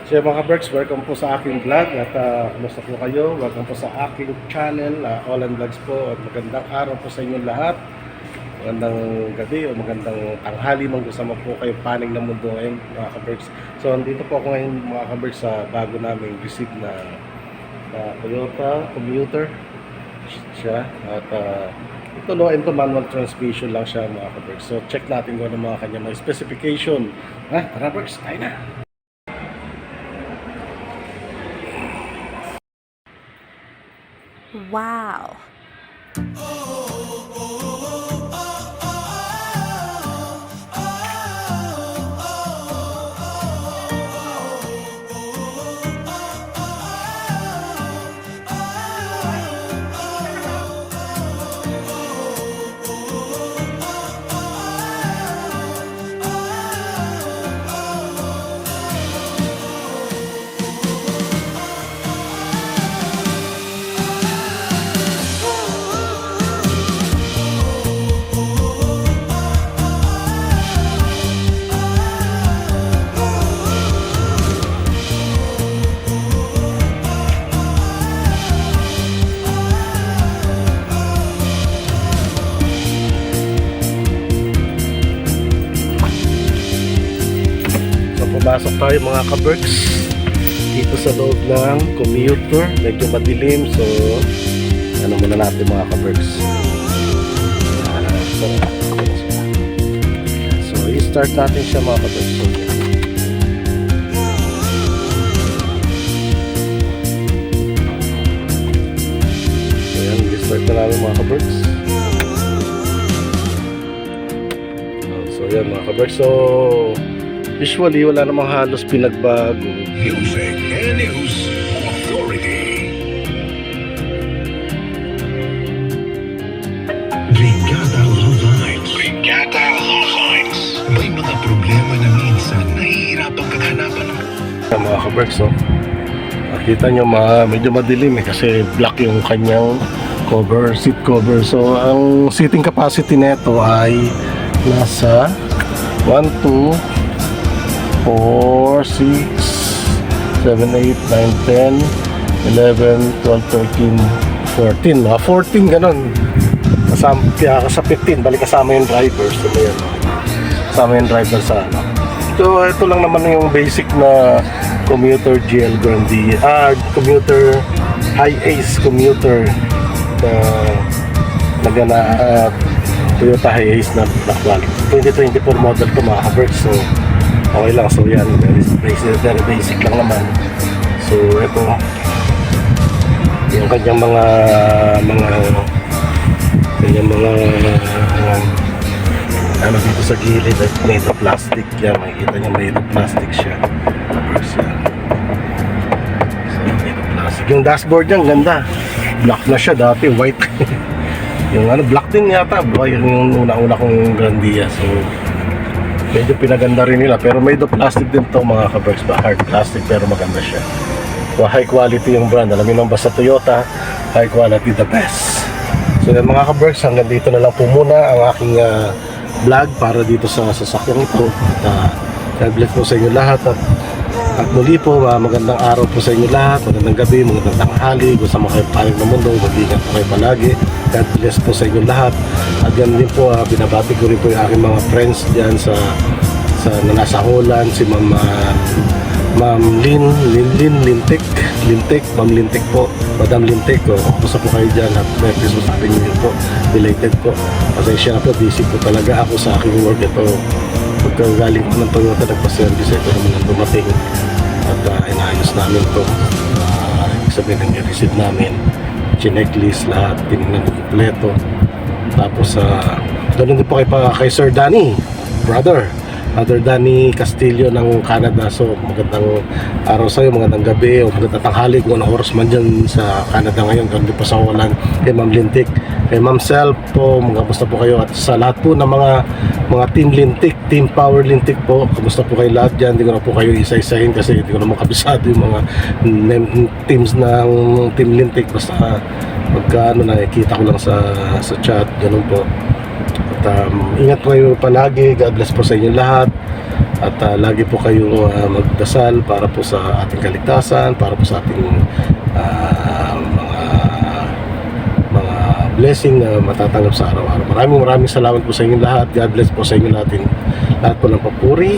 So mga ka-Berks, welcome po sa aking vlog at kumusta po kayo? Welcome po sa aking channel, Olan Vlogs po, at magandang araw po sa inyong lahat. Magandang gabi o magandang tanghali man kasama po kayo paning ng mundo ngayon mga ka-Berks. So andito po ako ngayon mga ka-Berks sa bago naming receive na Toyota Commuter siya. At ito into manual transmission lang siya mga ka-Berks. So check natin kung ano mga kanya mga specification. Tara Berks, tayo na! Wow. Pumasok tayo mga ka-Berks dito sa loob ng Commuter. Medyo madilim, so ano muna natin mga ka-Berks. So i-start natin siya mga ka-Berks. So yan, i-start na namin mga ka-Berks. So yan mga ka-Berks, so usually, wala namang halos pinagbago. Music and News Authority. Brigada Love Lines. Brigada Love Lines. May mga problema na minsan nahihirapang kaghanapan ng Mga ka-Berks, nakita nyo medyo madilim kasi black yung kanyang cover, seat cover. So, ang seating capacity nito ay nasa 1, 2, 4, 6, 7, 8, 9, 10, 11, 12, 13, 14. Mga 14 ganun. Kasama, sa 15, balik kasama yung driver. So, yan. Kasama yung driver sa ano. So, ito lang naman yung basic na Commuter GL Grande. Commuter High Ace Commuter na Toyota High Ace na black quality. 2024 model to mga ka-Berks. So, okay lang. So yan, very basic lang naman. So ito yung kanyang mga ano dito sa gilid ay made of plastic. Yan, makikita nyo made of plastic siya. So made of plastic. Yung dashboard niya ganda, black na siya, dati white. Yung black din yata, yung una-una kong Grandia. So medyo pinaganda rin nila, pero made of plastic din to mga ka-Berks, hard plastic pero maganda siya. So high quality yung brand, alam niyo basta Toyota, high quality the best. So yan mga ka-Berks, hanggang dito na lang po muna ang aking vlog para dito sa sasakyan ito. God bless po sa inyo lahat at muli po magandang araw po sa inyo lahat, magandang gabi, magandang tanghali, kung saan kayo panig ng mundo, mag-ingat po kayo palagi. God bless po sa inyo lahat. At yan din po, binabati ko rin po yung aking mga friends dyan sa na nasa Holland, si Ma'am Lintik, Ma'am Lintik po, Madam Lintik ko, kumusta po kayo dyan at Merry Christmas Happy New Year po, belated po. Pasensya na po, busy po talaga ako sa aking work. Ito, pagkagaling ko ng Toyota, nagpa-service, ito naman ang dumating at inayos namin ito. Sabihin na receive namin, checklist lahat, tinignan ko kompleto. Tapos doon din po kay Sir Danny, Brother Danny Castillo ng Canada. So magandang araw sa iyo, magandang gabi o magandang tanghali kung anong oras man dyan sa Canada ngayon, ganda pa sa Holland. Kay Ma'am Lintik, kay Ma'am Self po, kamusta po kayo? At sa lahat po ng mga Team Lintik, Team Power Lintik po, kamusta po kayo lahat dyan? Hindi ko na po kayo isa-isahin kasi hindi ko naman kabisado yung mga teams ng Team Lintik. Basta pagka nakikita ko lang sa chat, ganun po. At ingat po kayo palagi. God bless po sa inyo lahat. At lagi po kayong magdasal para po sa ating kaligtasan, para po sa ating mga blessing na matatanggap sa araw-araw. Maraming salamat po sa inyong lahat. God bless po sa inyo natin. Lahat po ng papuri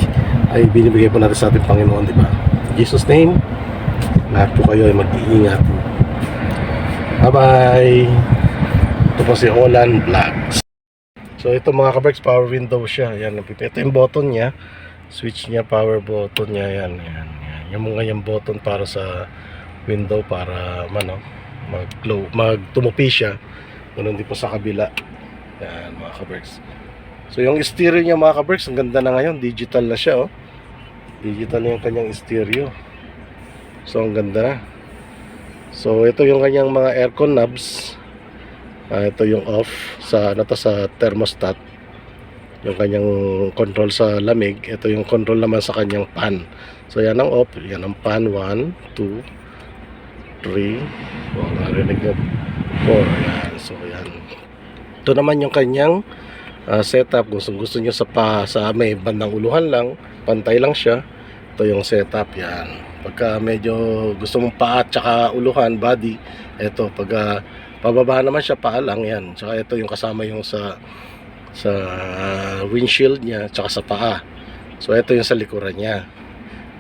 ay binibigay po natin sa ating Panginoon, di ba? In Jesus' name, lahat po kayo ay mag-iingat. Bye-bye! Ito po si Olan Vlogs. So ito mga kaberks, power window siya. Yan, ito yung button niya. Switch niya, power button niya. Yan. Yung mga yung button para sa window para mag-tumupi siya. Ganun din po sa kabila. Yan mga kaberks. So yung stereo niya mga kaberks, ang ganda na ngayon. Digital na siya, oh. Digital na yung kanyang stereo. So ang ganda na. So ito yung kanyang mga aircon knobs. Ito yung off sa sa thermostat. Yung kanyang control sa lamig. Ito yung control naman sa kanyang fan. So yan ang off, yan ang fan. 1, 2, 3. Narinig nyo, 4. Yan. So yan. Ito naman yung kanyang setup. Gusto nyo sa may bandang uluhan lang, pantay lang siya. Ito yung setup. Yan. Pagka medyo gusto mong paa at saka uluhan, body, ito. Pagka pababa naman siya, paa lang. Yan. Tsaka ito yung kasama yung sa windshield niya, tsaka sa paa. So ito yung sa likuran niya,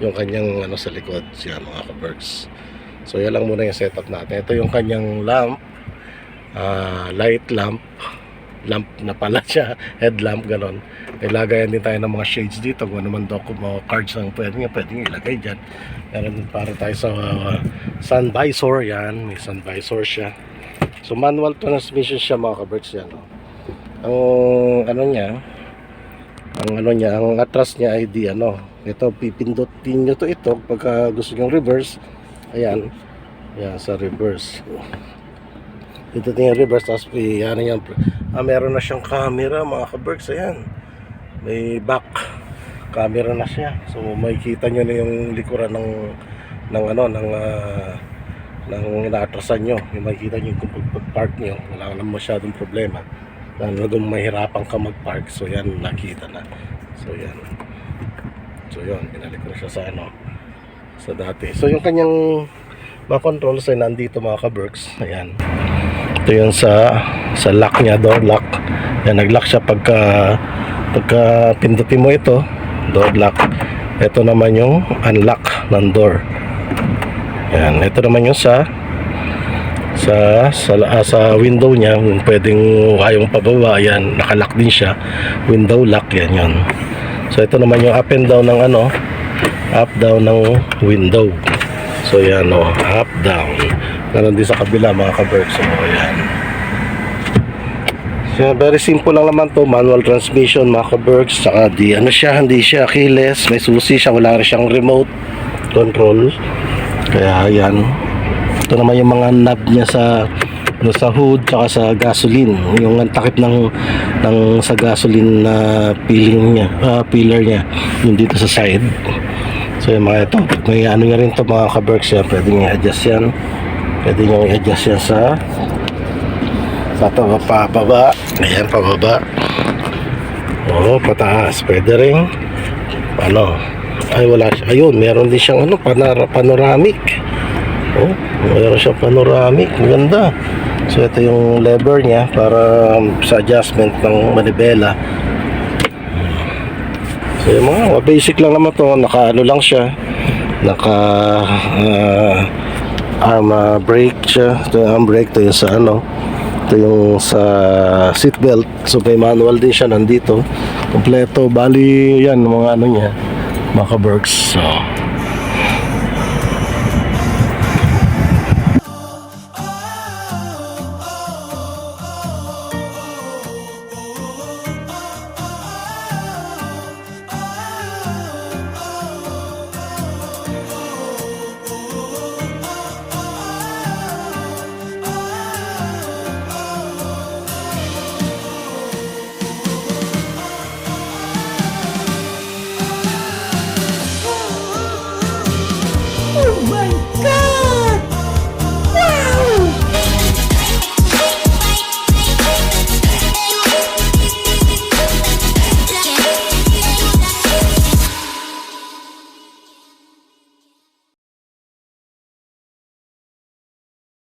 yung kanyang sa likod. Siya mga kaberks. So yan lang muna yung setup natin. Ito yung kanyang lamp, light lamp na pala siya, headlamp, ganon. Ilagayan din tayo ng mga shades dito kung ano man mga cards ang pwedeng ilagay dyan. Meron para tayo sa sun visor. Yan, may sun visor siya. So manual transmission siya mga kaberks. Yan, oh. Ang atras niya ay ito, pipindutin nyo ito pagka gusto nyo reverse. Ayan, sa reverse. Ito yung reverse, tapos meron na siyang camera mga kaberks. Ayan, may back camera na siya. So makikita nyo na yung likuran ng inaatrasan nyo. Yung makikita nyo kung pag-park nyo, wala naman masyadong problema. Kung mahirapan ka mag-park, so yan, nakita na. So yan, binalik ko na siya sa dati. So yung kanyang mga controls ay nandito mga kaberks. Ayan, ito yung sa lock niya, door lock. Yan, nag-lock siya pagka pindutin mo ito, door lock. Ito naman yung unlock ng door. Yan, ito naman yung sa window niya, pwedeng kayong pababa. Yan, nakalock din siya, window lock. Yan. So ito naman yung up and down ng up down ng window. So yan, up down. Ganon din sa kabila mga kaberks. So yan. So very simple lang naman to, manual transmission mga kaberks. Saka hindi siya keyless, may susi siya, wala rin siyang remote control. Kaya yan. Ito naman yung mga knob niya sa hood, tsaka sa gasoline, yung takip ng sa gasoline na pillar niya, yung dito sa side. So yung mga ito, may niya rin to mga kaberks. Yan, pwede nyo i-adjust yan, sa pababa. Ayan, pababa, pataas, pwede rin wala siya. Ayun, meron din siyang panoramic. Mayroon siyang panoramic, maganda. So ito yung lever niya para sa adjustment ng manibela. So yung mga basic lang naman to, lang siya, arm brake siya. Ito yung arm brake, ito yung ito yung sa seat belt. So may manual din siya nandito, kompleto. Bali yan mga niya mga kaberks. So